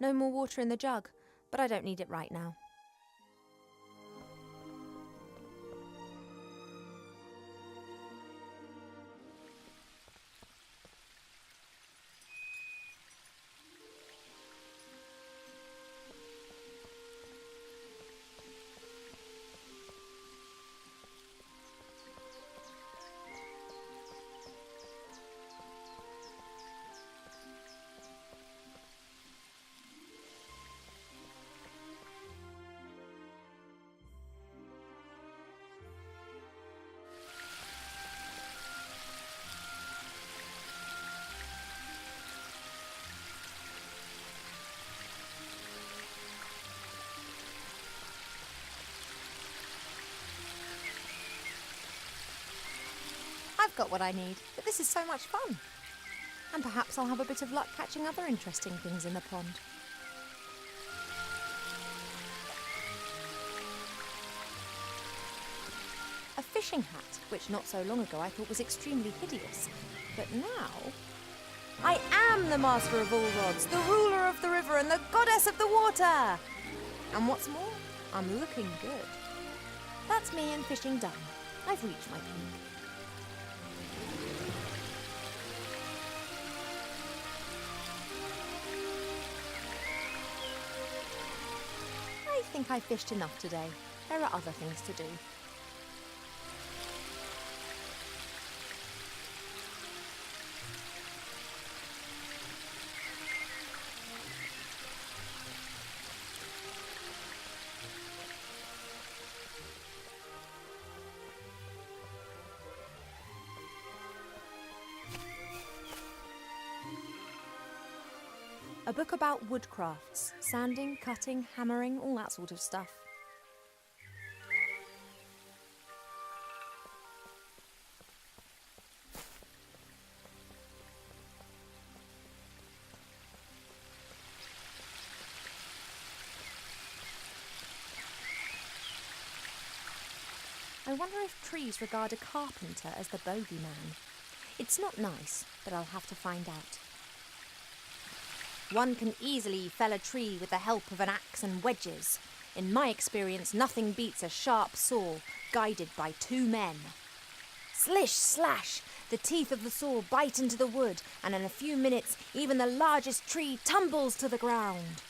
No more water in the jug, but I don't need it right now. I've got what I need, but this is so much fun. And perhaps I'll have a bit of luck catching other interesting things in the pond. A fishing hat, which not so long ago I thought was extremely hideous. But now, I am the master of all rods, the ruler of the river and the goddess of the water! And what's more, I'm looking good. That's me and fishing done. I've reached my peak. I think I fished enough today. There are other things to do. A book about woodcrafts, sanding, cutting, hammering, all that sort of stuff. I wonder if trees regard a carpenter as the bogeyman. It's not nice, but I'll have to find out. One can easily fell a tree with the help of an axe and wedges. In my experience, nothing beats a sharp saw, guided by two men. Slish, slash! The teeth of the saw bite into the wood, and in a few minutes, even the largest tree tumbles to the ground.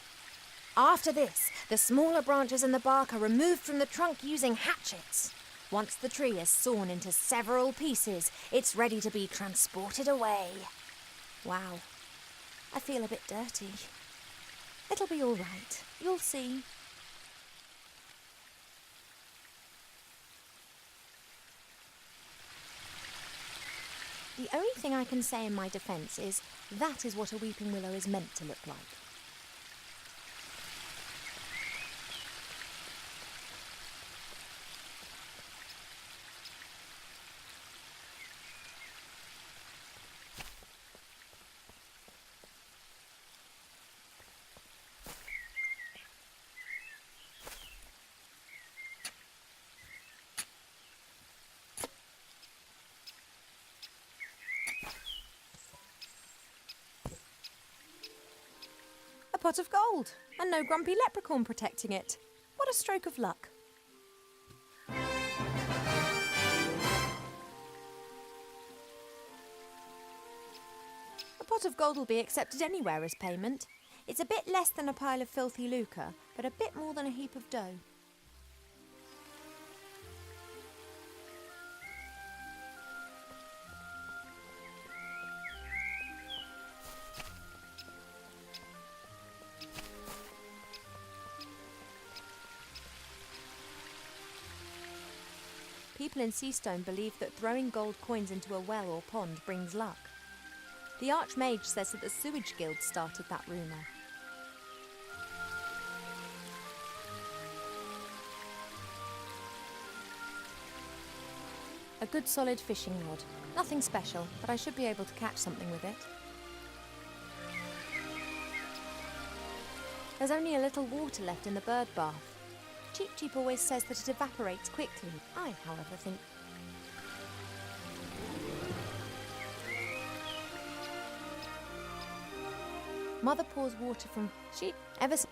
After this, the smaller branches and the bark are removed from the trunk using hatchets. Once the tree is sawn into several pieces, it's ready to be transported away. Wow. I feel a bit dirty. It'll be all right. You'll see. The only thing I can say in my defence is that is what a weeping willow is meant to look like. A pot of gold, and no grumpy leprechaun protecting it. What a stroke of luck. A pot of gold will be accepted anywhere as payment. It's a bit less than a pile of filthy lucre, but a bit more than a heap of dough. People in Seastone believe that throwing gold coins into a well or pond brings luck. The Archmage says that the Sewage Guild started that rumour. A good solid fishing rod. Nothing special, but I should be able to catch something with it. There's only a little water left in the bird bath. Cheep Cheep always says that it evaporates quickly. I, however, think... Mother pours water from... She... Ever since...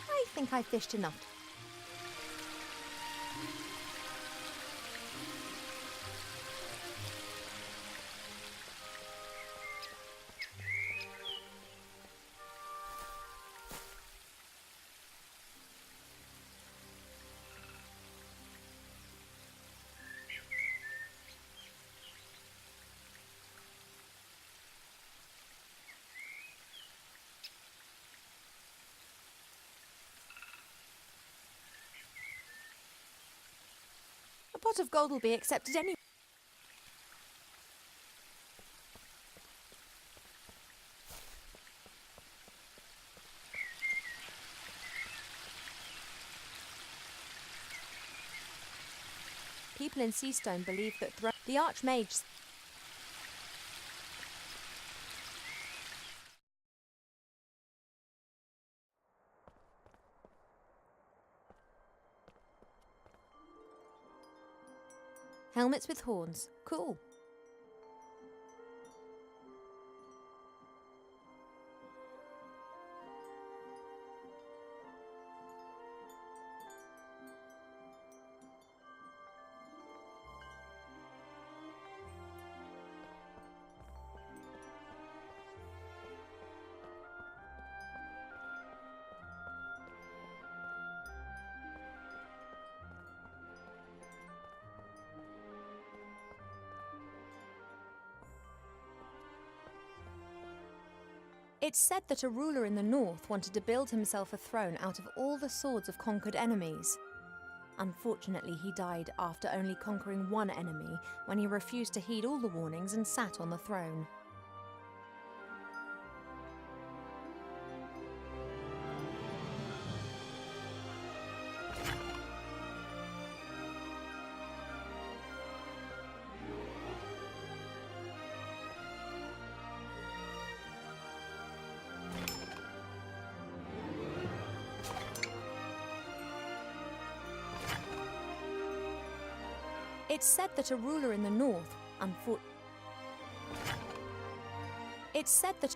I think I fished enough. A pot of gold will be accepted anyway. People in Seastone believe that the Archmage... Helmets with horns. Cool. It's said that a ruler in the north wanted to build himself a throne out of all the swords of conquered enemies. Unfortunately, he died after only conquering one enemy when he refused to heed all the warnings and sat on the throne. It's said that a ruler in the north, It's said that...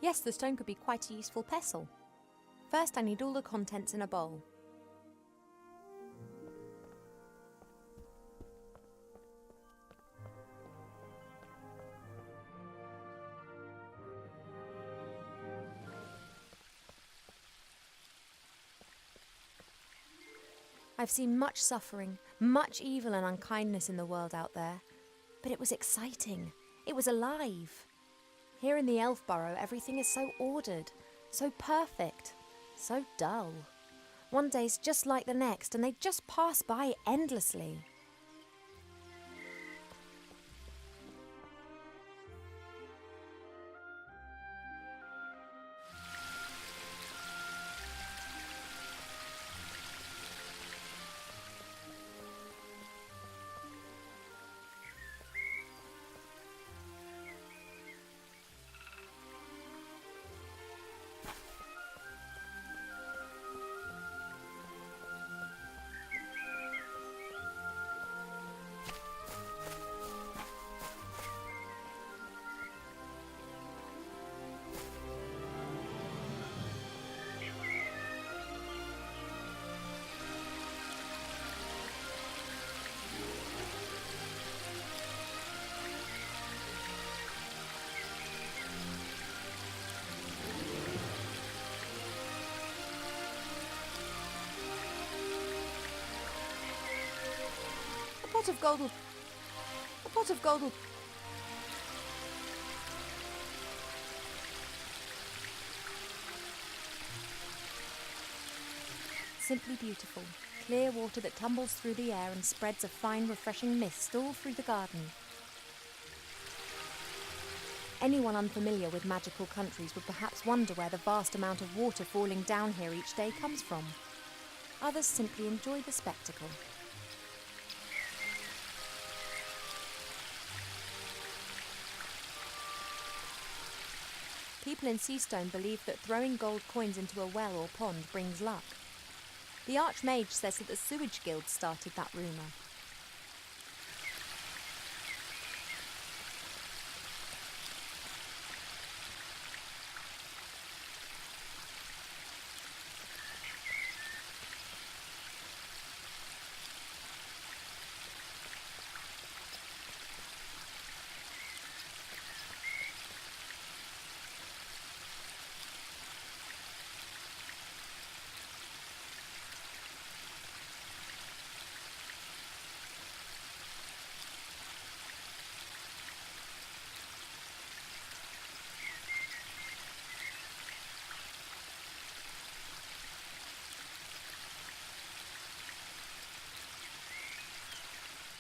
Yes, the stone could be quite a useful pestle. First, I need all the contents in a bowl. I've seen much suffering, much evil and unkindness in the world out there, but it was exciting. It was alive. Here in the Elf Burrow, everything is so ordered, so perfect, so dull. One day's just like the next, and they just pass by endlessly. A pot of gold will... A pot of gold will... Simply beautiful. Clear water that tumbles through the air and spreads a fine, refreshing mist all through the garden. Anyone unfamiliar with magical countries would perhaps wonder where the vast amount of water falling down here each day comes from. Others simply enjoy the spectacle. People in Seastone believe that throwing gold coins into a well or pond brings luck. The Archmage says that the sewage guild started that rumour.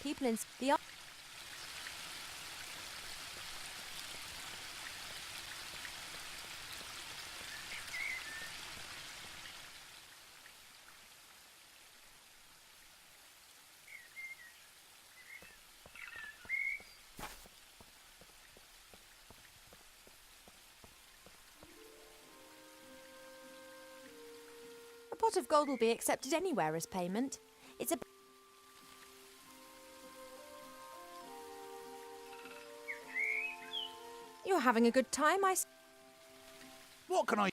People in the A pot of gold will be accepted anywhere as payment. It's a... You're having a good time, What can I...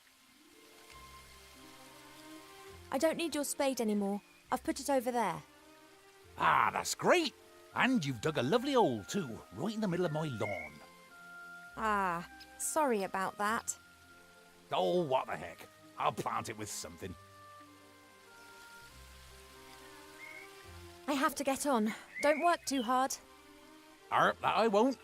I don't need your spade anymore. I've put it over there. Ah, that's great. And you've dug a lovely hole too, right in the middle of my lawn. Ah, sorry about that. Oh, what the heck. I'll plant it with something. I have to get on. Don't work too hard. That I won't.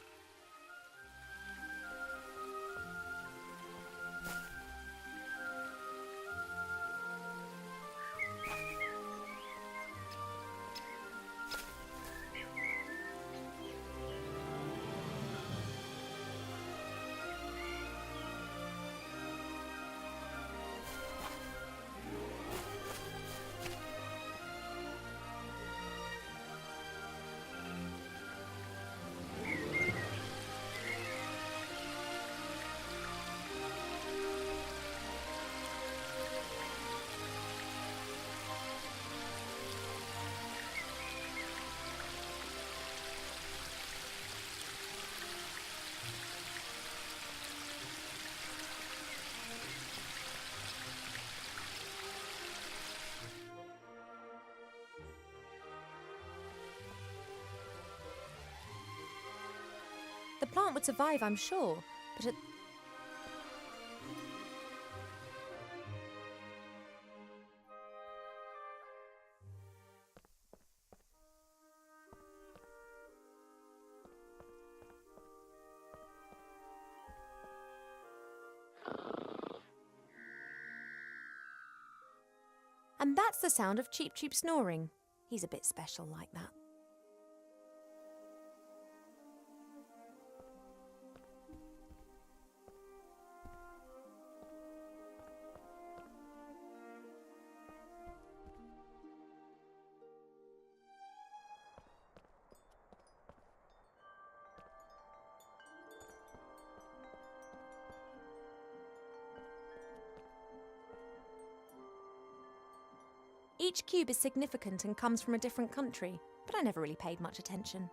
The plant would survive, I'm sure, but it... And that's the sound of Cheep Cheep snoring. He's a bit special like that. Each cube is significant and comes from a different country, but I never really paid much attention.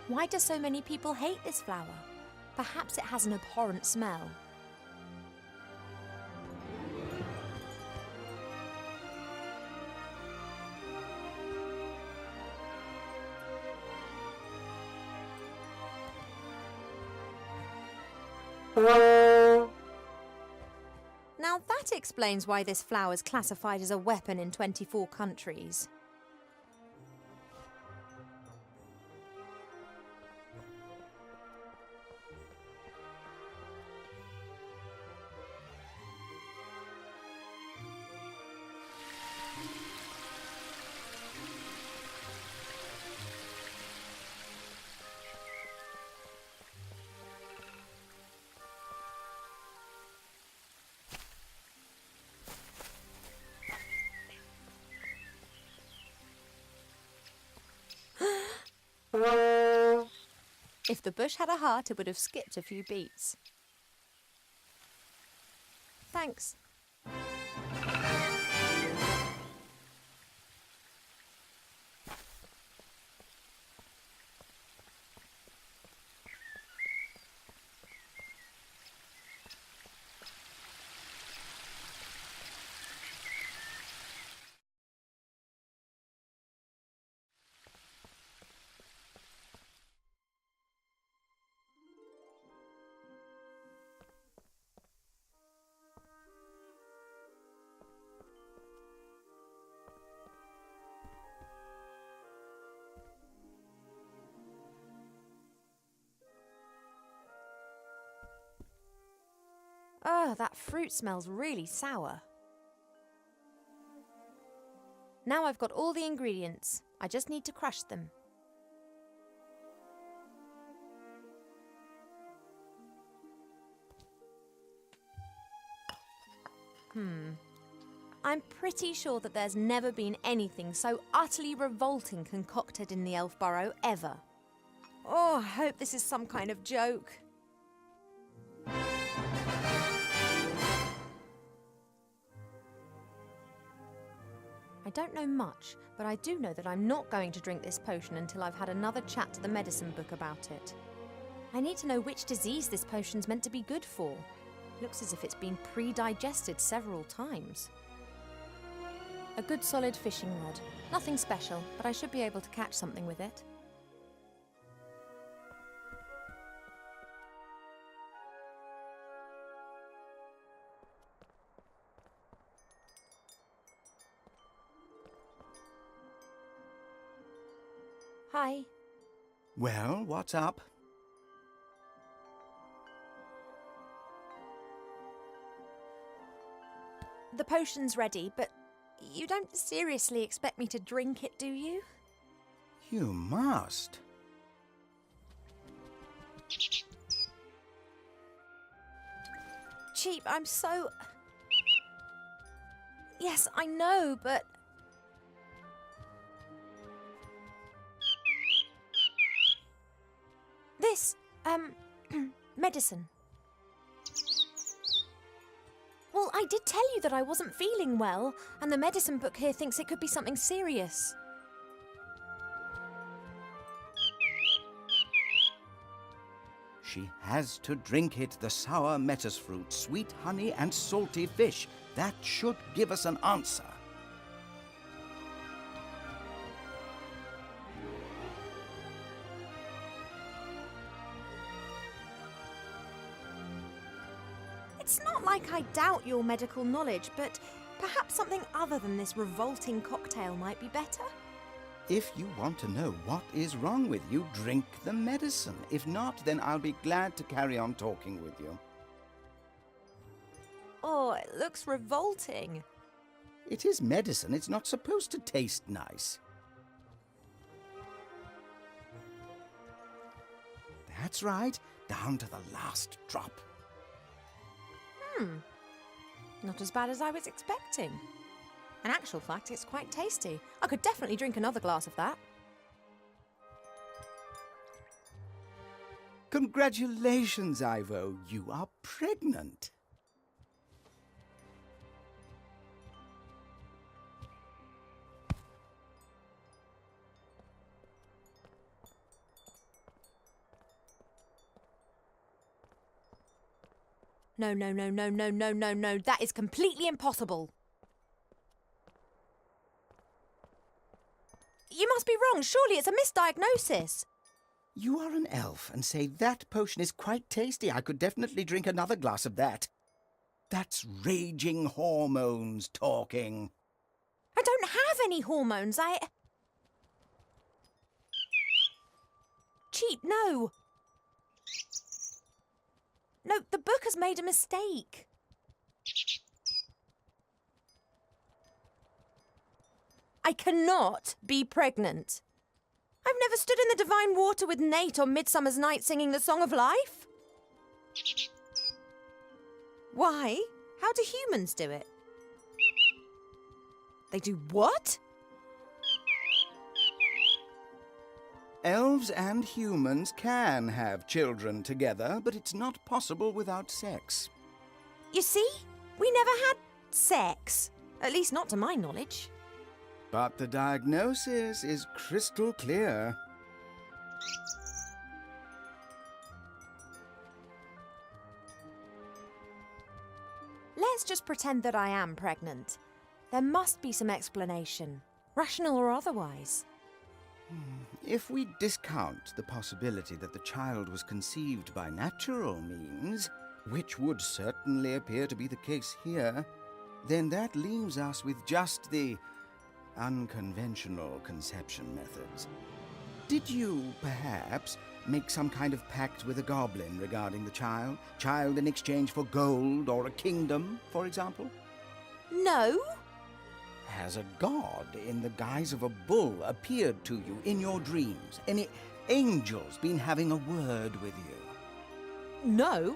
Why do so many people hate this flower? Perhaps it has an abhorrent smell. Now that explains why this flower is classified as a weapon in 24 countries. If the bush had a heart, it would have skipped a few beats. Thanks. Oh, that fruit smells really sour. Now I've got all the ingredients. I just need to crush them. I'm pretty sure that there's never been anything so utterly revolting concocted in the Elf Burrow ever. Oh, I hope this is some kind of joke. I don't know much, but I do know that I'm not going to drink this potion until I've had another chat to the medicine book about it. I need to know which disease this potion's meant to be good for. Looks as if it's been pre-digested several times. A good solid fishing rod. Nothing special, but I should be able to catch something with it. Hi. Well, what's up? The potion's ready, but you don't seriously expect me to drink it, do you? You must. Cheap, I'm so... Yes, I know, but... This, medicine. Well, I did tell you that I wasn't feeling well, and the medicine book here thinks it could be something serious. She has to drink it, the sour metis fruit, sweet honey and salty fish. That should give us an answer. It's not like I doubt your medical knowledge, but perhaps something other than this revolting cocktail might be better? If you want to know what is wrong with you, drink the medicine. If not, then I'll be glad to carry on talking with you. Oh, it looks revolting. It is medicine. It's not supposed to taste nice. That's right. Down to the last drop. Not as bad as I was expecting. In actual fact, it's quite tasty. I could definitely drink another glass of that. Congratulations, Ivo. You are pregnant. No. That is completely impossible. You must be wrong. Surely it's a misdiagnosis. You are an elf and say that potion is quite tasty. I could definitely drink another glass of that. That's raging hormones talking. I don't have any hormones. Cheat, no. No, the book has made a mistake. I cannot be pregnant. I've never stood in the divine water with Nate on Midsummer's Night singing the Song of Life. Why? How do humans do it? They do what? Elves and humans can have children together, but it's not possible without sex. You see? We never had sex. At least not to my knowledge. But the diagnosis is crystal clear. Let's just pretend that I am pregnant. There must be some explanation, rational or otherwise. If we discount the possibility that the child was conceived by natural means, which would certainly appear to be the case here, then that leaves us with just the unconventional conception methods. Did you, perhaps, make some kind of pact with a goblin regarding the child? Child in exchange for gold or a kingdom, for example? No. Has a god in the guise of a bull appeared to you in your dreams? Any angels been having a word with you? No.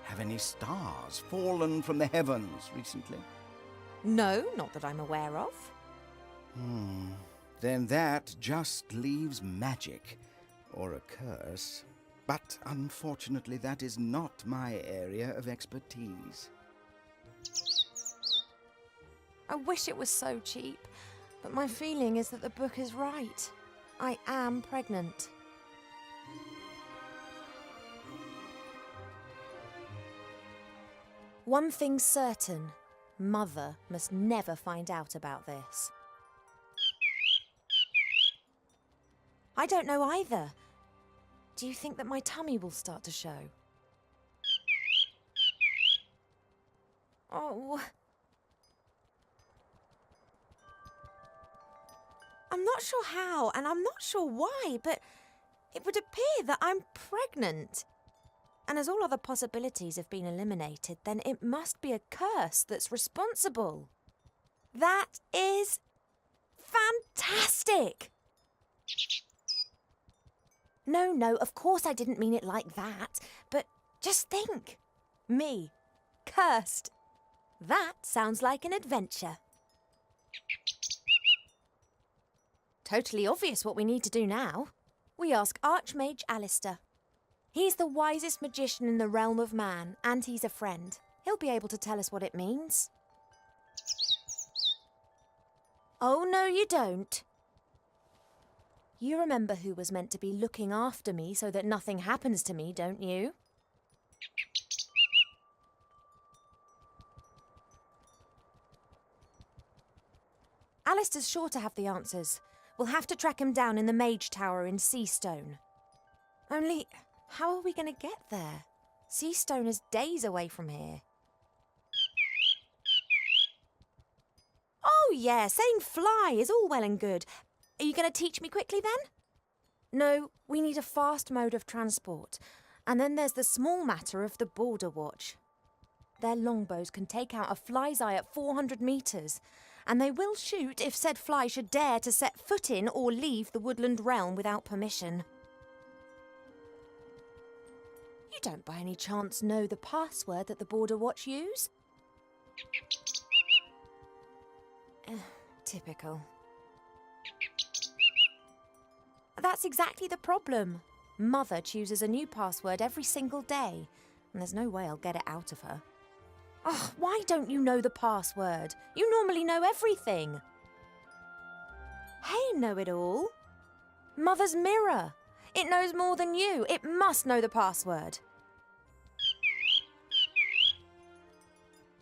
Have any stars fallen from the heavens recently? No, not that I'm aware of. Then that just leaves magic, or a curse. But unfortunately, that is not my area of expertise. I wish it was so cheap, but my feeling is that the book is right. I am pregnant. One thing's certain, Mother must never find out about this. I don't know either. Do you think that my tummy will start to show? Oh. I'm not sure how, and I'm not sure why, but it would appear that I'm pregnant. And as all other possibilities have been eliminated, then it must be a curse that's responsible. That is fantastic! No, of course I didn't mean it like that, but just think. Me, cursed. That sounds like an adventure. Totally obvious what we need to do now. We ask Archmage Alistair. He's the wisest magician in the realm of man, and he's a friend. He'll be able to tell us what it means. Oh, no, you don't. You remember who was meant to be looking after me so that nothing happens to me, don't you? Alistair's sure to have the answers. We'll have to track him down in the Mage Tower in Seastone. Only, how are we going to get there? Seastone is days away from here. Oh, yeah, saying fly is all well and good. Are you going to teach me quickly then? No, we need a fast mode of transport. And then there's the small matter of the Border Watch. Their longbows can take out a fly's eye at 400 metres, and they will shoot if said fly should dare to set foot in or leave the woodland realm without permission. You don't by any chance know the password that the Border Watch use? Typical. That's exactly the problem. Mother chooses a new password every single day, and there's no way I'll get it out of her. Oh, why don't you know the password? You normally know everything. Hey, know-it-all. Mother's mirror. It knows more than you. It must know the password.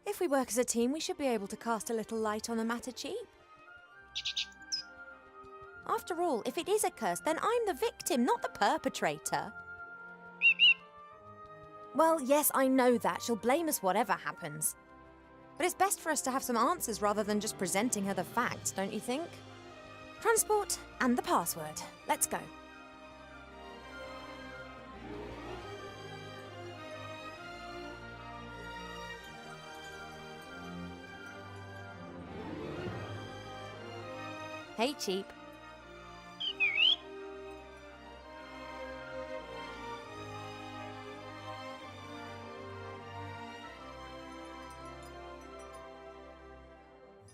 If we work as a team, we should be able to cast a little light on the matter, Cheap. After all, if it is a curse, then I'm the victim, not the perpetrator. Well, yes, I know that. She'll blame us whatever happens. But it's best for us to have some answers rather than just presenting her the facts, don't you think? Transport and the password. Let's go. Hey, Cheap.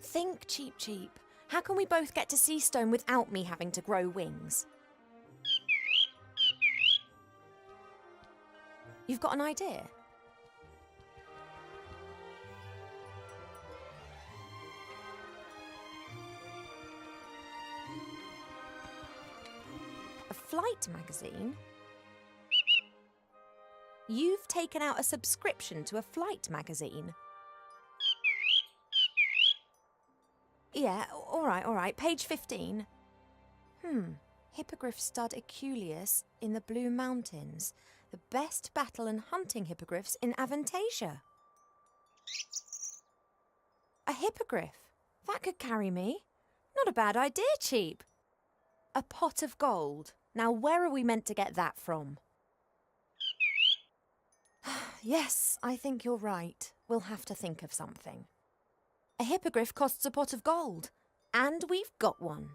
Think, Cheap. How can we both get to Seastone without me having to grow wings? You've got an idea? A flight magazine? You've taken out a subscription to a flight magazine? Yeah, all right. Page 15. Hippogriff stud Eculeus in the Blue Mountains. The best battle and hunting hippogriffs in Avantasia. A hippogriff? That could carry me. Not a bad idea, Cheap. A pot of gold. Now, where are we meant to get that from? Yes, I think you're right. We'll have to think of something. A hippogriff costs a pot of gold, and we've got one.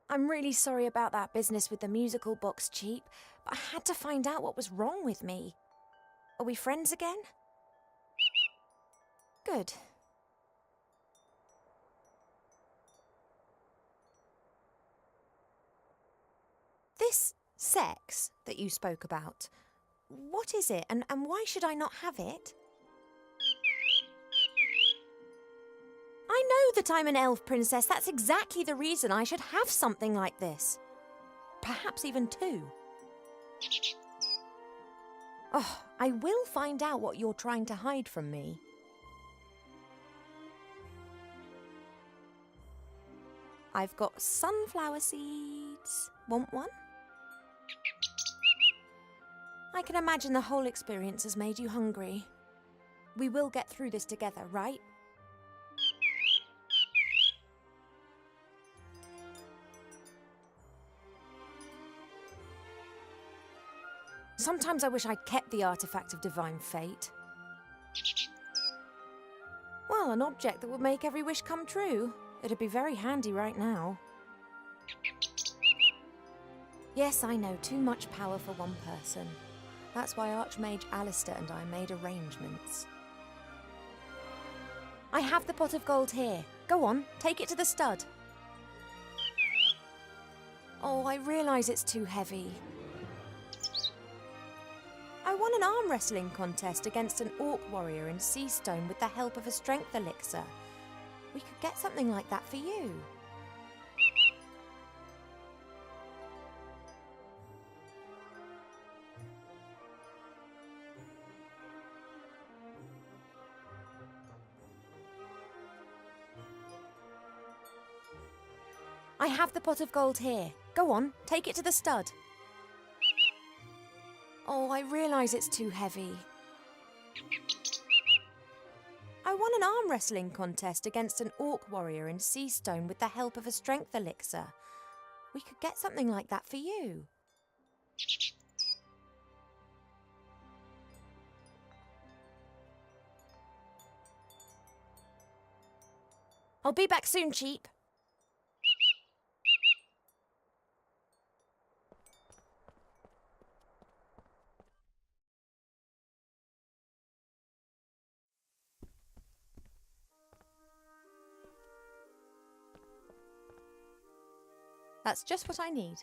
I'm really sorry about that business with the musical box, Cheap, but I had to find out what was wrong with me. Are we friends again? Good. This sex that you spoke about, what is it and why should I not have it? I know that I'm an elf princess. That's exactly the reason I should have something like this. Perhaps even two. Oh, I will find out what you're trying to hide from me. I've got sunflower seeds. Want one? I can imagine the whole experience has made you hungry. We will get through this together, right? Sometimes I wish I'd kept the artifact of divine fate. Well, an object that would make every wish come true. It'd be very handy right now. Yes, I know, too much power for one person. That's why Archmage Alistair and I made arrangements. I have the pot of gold here. Go on, take it to the stud. Oh, I realise it's too heavy. I won an arm wrestling contest against an orc warrior in Seastone with the help of a strength elixir. We could get something like that for you. I have the pot of gold here. Go on, take it to the stud. Oh, I realise it's too heavy. I won an arm wrestling contest against an orc warrior in Seastone with the help of a strength elixir. We could get something like that for you. I'll be back soon, Cheap. That's just what I need.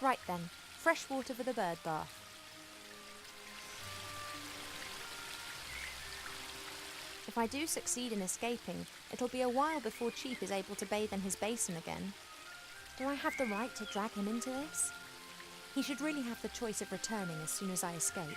Right then, fresh water for the bird bath. If I do succeed in escaping, it'll be a while before Chief is able to bathe in his basin again. Do I have the right to drag him into this? He should really have the choice of returning as soon as I escape.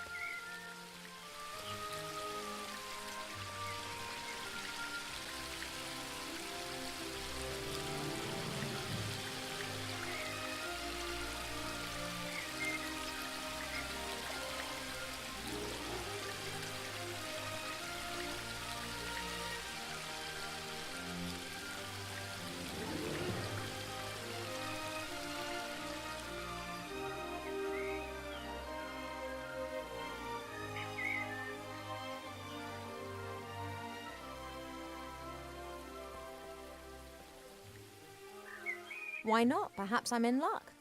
Why not? Perhaps I'm in luck.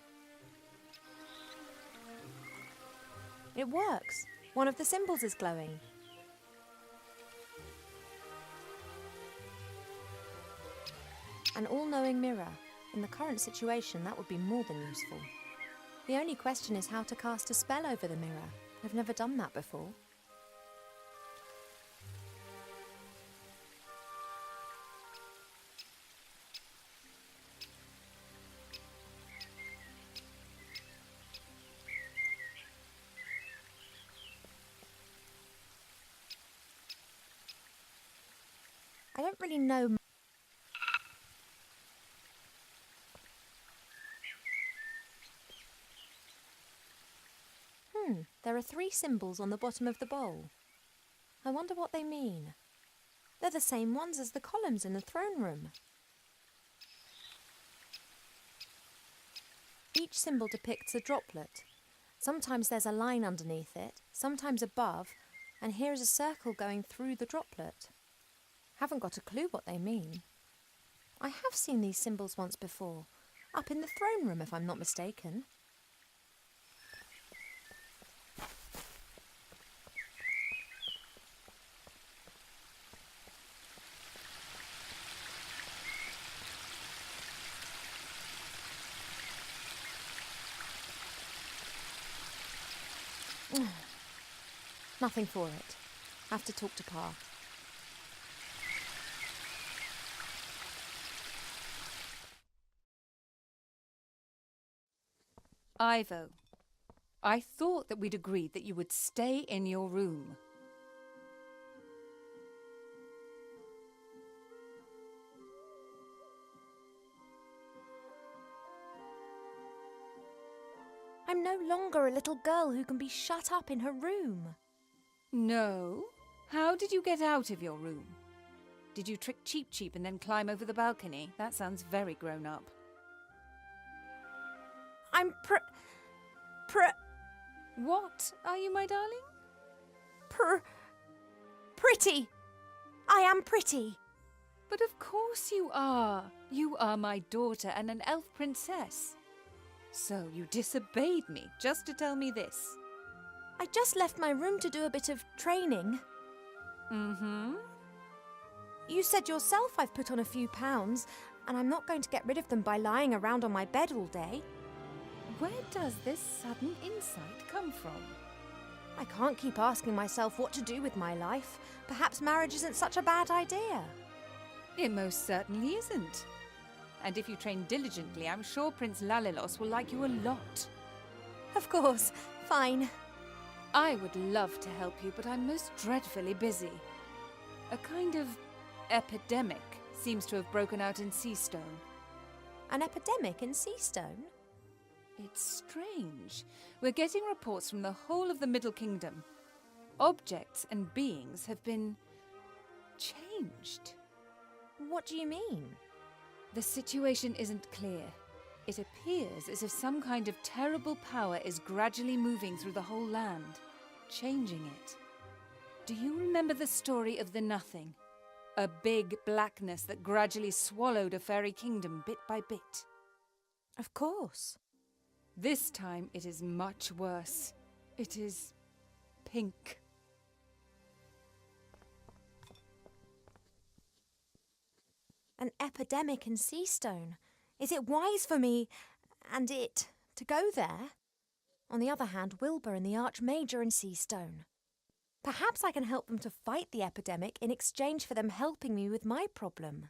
It works. One of the symbols is glowing. An all-knowing mirror. In the current situation, that would be more than useful. The only question is how to cast a spell over the mirror. I've never done that before. I don't really know. There are 3 symbols on the bottom of the bowl. I wonder what they mean. They're the same ones as the columns in the throne room. Each symbol depicts a droplet. Sometimes there's a line underneath it, sometimes above, and here is a circle going through the droplet. Haven't got a clue what they mean. I have seen these symbols once before, up in the throne room if I'm not mistaken. Nothing for it. Have to talk to Pa. Ivo, I thought that we'd agreed that you would stay in your room. no longer a little girl who can be shut up in her room. No? How did you get out of your room? Did you trick Cheep Cheep and then climb over the balcony? That sounds very grown up. I'm What are you, my darling? pretty. I am pretty. But of course you are. You are my daughter and an elf princess. So you disobeyed me just to tell me this. I just left my room to do a bit of training. Mm-hmm. You said yourself I've put on a few pounds, and I'm not going to get rid of them by lying around on my bed all day. Where does this sudden insight come from? I can't keep asking myself what to do with my life. Perhaps marriage isn't such a bad idea. It most certainly isn't. And if you train diligently, I'm sure Prince Lalilos will like you a lot. Of course, fine. I would love to help you, but I'm most dreadfully busy. A kind of epidemic seems to have broken out in Seastone. An epidemic in Seastone? It's strange. We're getting reports from the whole of the Middle Kingdom. Objects and beings have been changed. What do you mean? The situation isn't clear. It appears as if some kind of terrible power is gradually moving through the whole land, changing it. Do you remember the story of the Nothing? A big blackness that gradually swallowed a fairy kingdom bit by bit. Of course. This time it is much worse. It is pink. An epidemic in Seastone. Is it wise for me and it to go there? On the other hand, Wilbur and the Archmage are in Seastone. Perhaps I can help them to fight the epidemic in exchange for them helping me with my problem.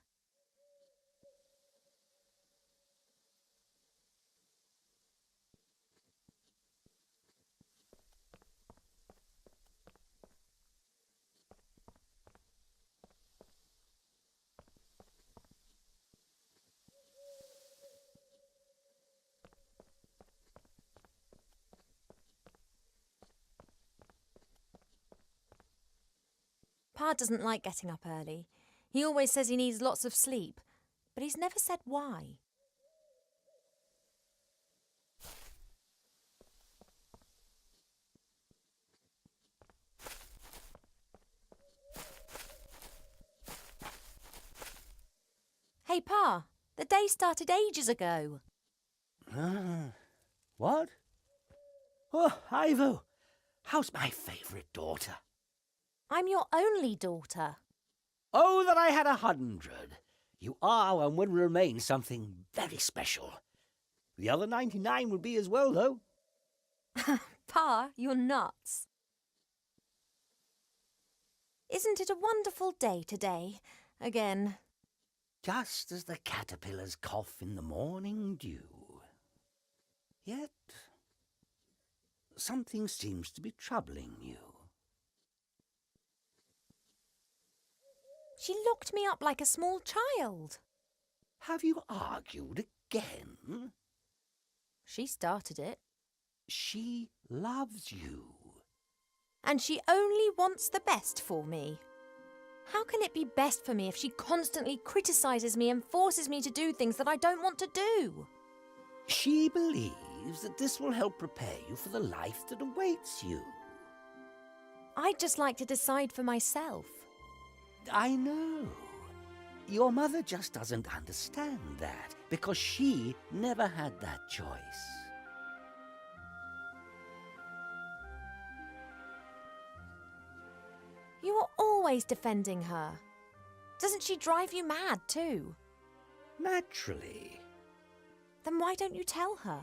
Pa doesn't like getting up early. He always says he needs lots of sleep, but he's never said why. Hey, Pa, the day started ages ago. What? Oh, Ivo, how's my favourite daughter? I'm your only daughter. Oh, that I had 100. You are and will remain something very special. The other 99 will be as well, though. Pa, you're nuts. Isn't it a wonderful day today? Again. Just as the caterpillars cough in the morning dew. Yet, something seems to be troubling you. She locked me up like a small child. Have you argued again? She started it. She loves you. And she only wants the best for me. How can it be best for me if she constantly criticises me and forces me to do things that I don't want to do? She believes that this will help prepare you for the life that awaits you. I'd just like to decide for myself. I know. Your mother just doesn't understand that, because she never had that choice. You are always defending her. Doesn't she drive you mad too? Naturally. Then why don't you tell her?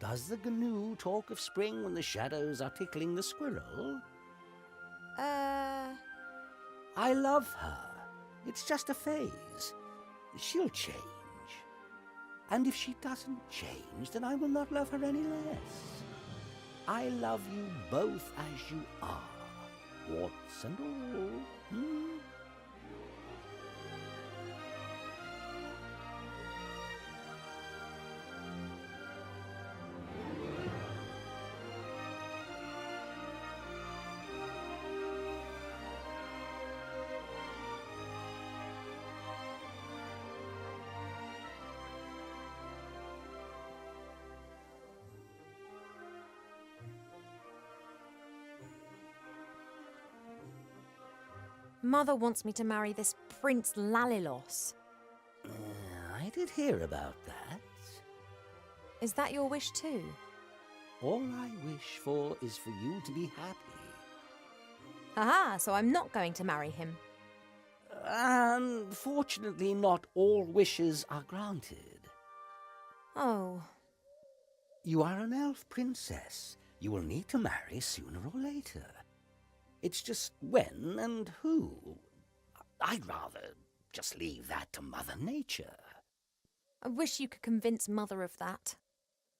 Does the gnu talk of spring when the shadows are tickling the squirrel? I love her. It's just a phase. She'll change. And if she doesn't change, then I will not love her any less. I love you both as you are, warts and all. Mother wants me to marry this Prince Lalilos. I did hear about that. Is that your wish too? All I wish for is for you to be happy. Aha, so I'm not going to marry him. Unfortunately, not all wishes are granted. Oh, You are an elf princess. You will need to marry sooner or later. It's just when and who. I'd rather just leave that to Mother Nature. I wish you could convince Mother of that.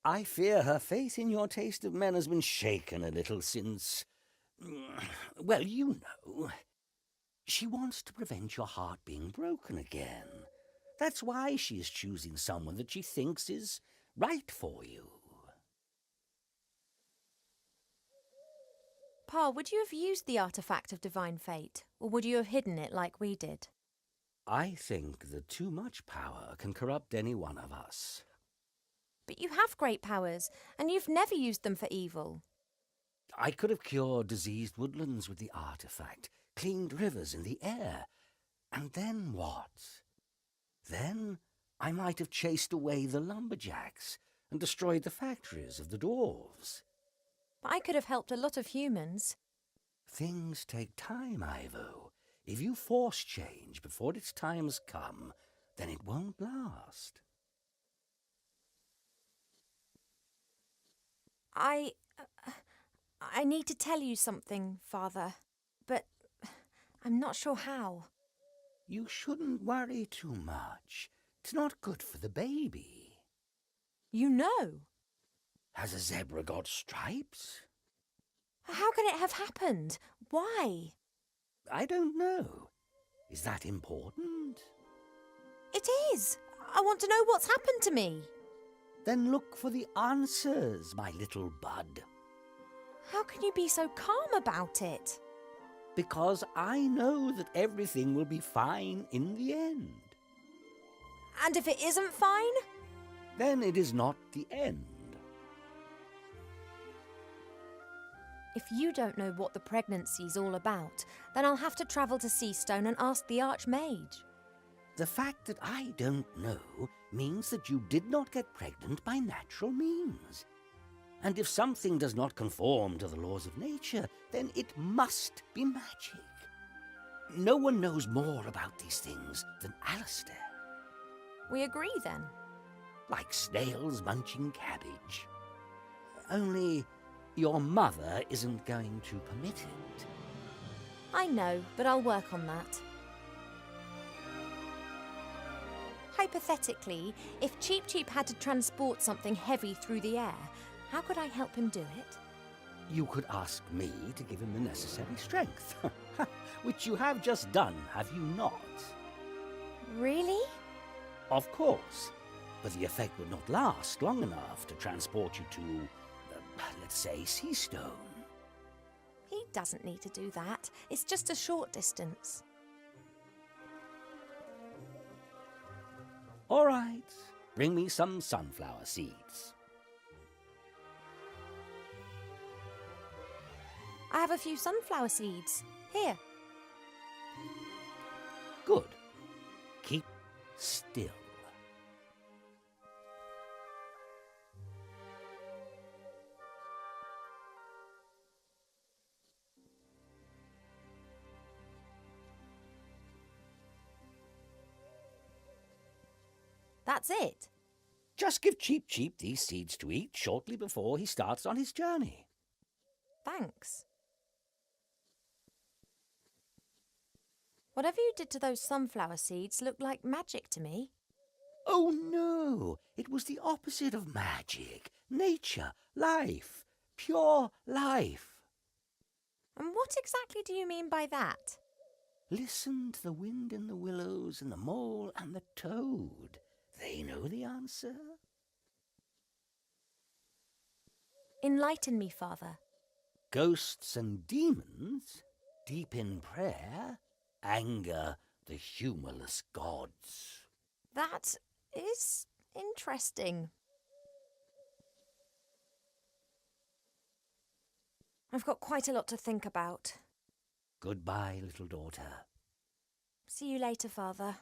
I fear her faith in your taste of men has been shaken a little since... Well, you know. She wants to prevent your heart being broken again. That's why she is choosing someone that she thinks is right for you. Pa, would you have used the artifact of divine fate, or would you have hidden it like we did? I think that too much power can corrupt any one of us. But you have great powers, and you've never used them for evil. I could have cured diseased woodlands with the artifact, cleaned rivers in the air. And then what? Then I might have chased away the lumberjacks and destroyed the factories of the dwarves. But I could have helped a lot of humans. Things take time, Ivo. If you force change before its time has come, then it won't last. I need to tell you something, Father, but I'm not sure how. You shouldn't worry too much. It's not good for the baby. You know. Has a zebra got stripes? How can it have happened? Why? I don't know. Is that important? It is. I want to know what's happened to me. Then look for the answers, my little bud. How can you be so calm about it? Because I know that everything will be fine in the end. And if it isn't fine? Then it is not the end. If you don't know what the pregnancy's all about, then I'll have to travel to Seastone and ask the Archmage. The fact that I don't know means that you did not get pregnant by natural means. And if something does not conform to the laws of nature, then it must be magic. No one knows more about these things than Alistair. We agree then. Like snails munching cabbage. Only your mother isn't going to permit it. I know, but I'll work on that. Hypothetically, if Cheep Cheep had to transport something heavy through the air, how could I help him do it? You could ask me to give him the necessary strength. Which you have just done, have you not? Really? Of course. But the effect would not last long enough to transport you to, let's say, Seastone. He doesn't need to do that. It's just a short distance. All right. Bring me some sunflower seeds. I have a few sunflower seeds. Here. Good. Keep still. That's it. Just give Cheep Cheep these seeds to eat shortly before he starts on his journey. Thanks. Whatever you did to those sunflower seeds looked like magic to me. Oh no, it was the opposite of magic. Nature, life, pure life. And what exactly do you mean by that? Listen to the wind in the willows and the mole and the toad. They know the answer. Enlighten me, Father. Ghosts and demons, deep in prayer, anger the humorless gods. That is interesting. I've got quite a lot to think about. Goodbye, little daughter. See you later, Father.